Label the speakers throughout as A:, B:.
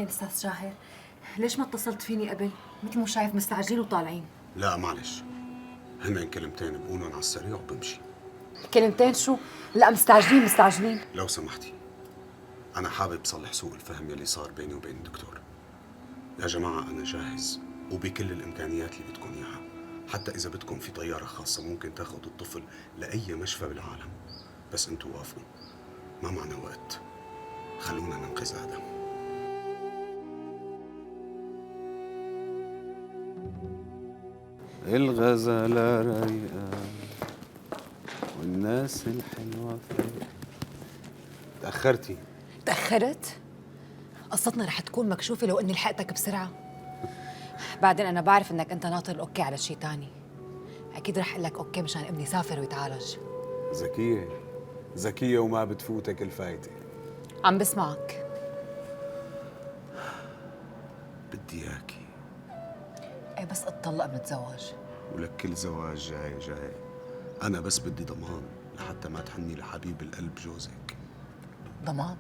A: أهلين أستاذ شاهر. ليش ما اتصلت فيني قبل؟ مثل مو شايف مستعجلين وطالعين.
B: لا معلش، هن كلمتين بقولن على السريع وبمشي.
A: كلمتين شو؟ لا مستعجلين.
B: لو سمحتي، أنا حابب صلح سوء الفهم يلي صار بيني وبين الدكتور. يا جماعة أنا جاهز وبكل الإمكانيات اللي بدكم إياها، حتى إذا بدكم في طيارة خاصة ممكن تاخذ الطفل لأي مشفى بالعالم، بس أنتوا وافقوا، ما معنا وقت، خلونا ننقذ آدم.
C: الغزالة رايقة والناس الحلوة فايقة. تأخرتي.
A: تأخرت؟ قصتنا رح تكون مكشوفة لو إني لحقتك بسرعة. بعدين أنا بعرف إنك أنت ناطر الأوكي على شي تاني. أكيد رح أقول لك أوكي مشان ابني يسافر ويتعالج.
C: ذكية وما بتفوتك الفايدة.
A: عم بسمعك.
B: بدي إياكي.
A: إيه بس اتطلق بنتزوج.
B: ولك كل زواج جاي. أنا بس بدي ضمان لحتى ما تحني لحبيب القلب جوزك.
A: ضمان؟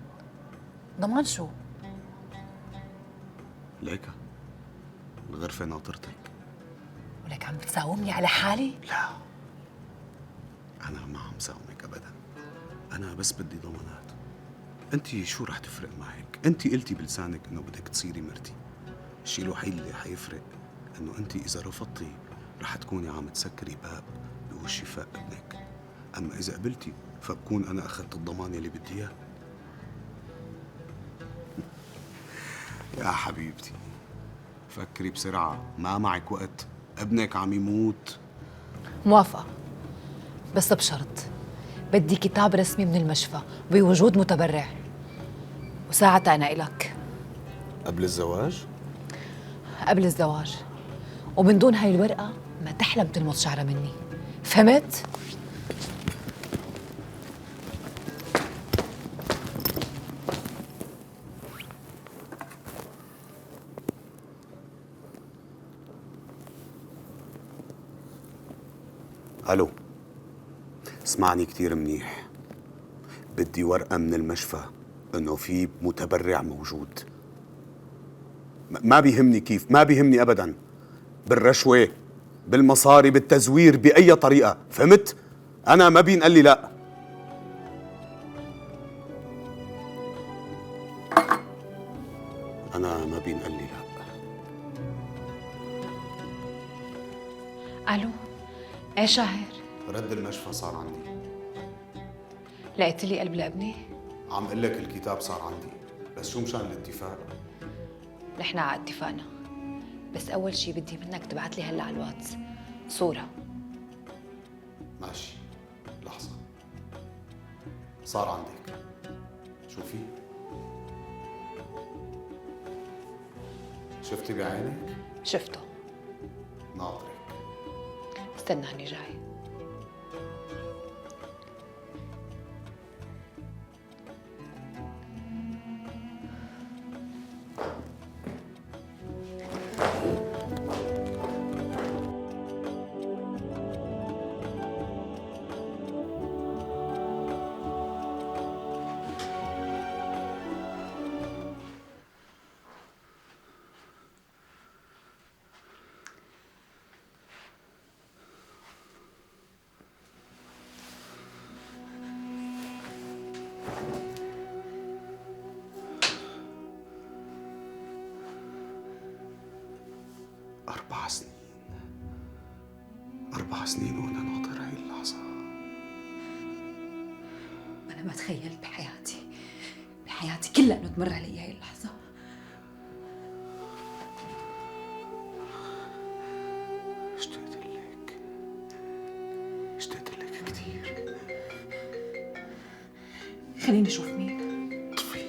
A: ضمان شو؟
B: ليكا الغرفة ناطرتك.
A: ولك عم بتساومني على حالي؟
B: لا، أنا ما عم ساومك أبدا، أنا بس بدي ضمانات. أنت شو رح تفرق معك؟ أنت قلتي بلسانك إنه بدك تصيري مرتي. الشيء الوحيد اللي حيفرق إنه أنت إذا رفضتي رح تكوني عم تسكري باب بوش شفاء ابنك، أما إذا قبلتي فبكون أنا أخذت الضمان اللي بدي إياه. يا حبيبتي فكري بسرعة، ما معك وقت، ابنك عم يموت.
A: موافقة، بس بشرط بدي كتاب رسمي من المشفى بوجود متبرع، وساعتها أنا إلك.
B: قبل الزواج؟
A: قبل الزواج، ومن دون هاي الورقة ما تحلم تلمط شعرة مني، فهمت؟
B: ألو، اسمعني كتير منيح، بدي ورقة من المشفى إنه في متبرع موجود. ما بيهمني كيف، ما بيهمني أبداً، بالرشوة، بالمصاري، بالتزوير، بأي طريقة، فهمت؟ أنا ما بينقال لي لا. أنا ما بينقال لي لا.
A: ألو، إيه شاهر؟
B: رد المشفى صار عندي.
A: لقيت لي قلب لابني؟
B: عم قل لك الكتاب صار عندي، بس شو مشان الاتفاق؟
A: نحن على اتفاقنا، بس أول شي بدي منك تبعت لي هلا على الواتس صورة.
B: ماشي، لحظة، صار عندك، شوفي، شفتي بعينك؟
A: شفته.
B: ناطرك.
A: استنى هني جاي.
B: أربع سنين وأنا ناطر هاي اللحظة.
A: أنا ما تخيلت بحياتي كلها إنه تمر علي هاي اللحظة.
B: اشتقت لك كثير.
A: خليني أشوف مين.
B: طفي.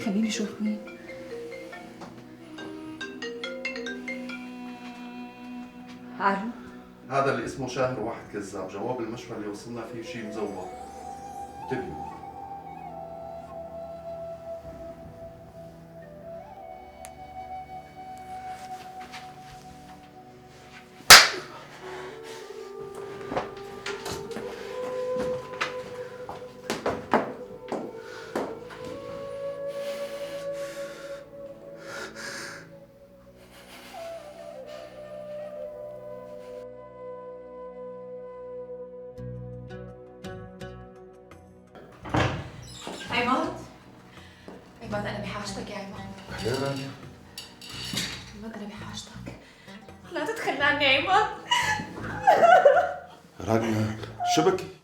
A: خليني أشوف مين. عارف؟
D: هذا اللي اسمه شاهر واحد كذاب، جواب المشفى اللي وصلنا فيه شيء مزور. انتبهوا.
A: عماد عماد أنا بحاجتك يا عماد.
D: أهلين رانيا.
A: عماد أنا بحاجتك، لا تتخلى عني عماد.
D: رانيا شو بكي؟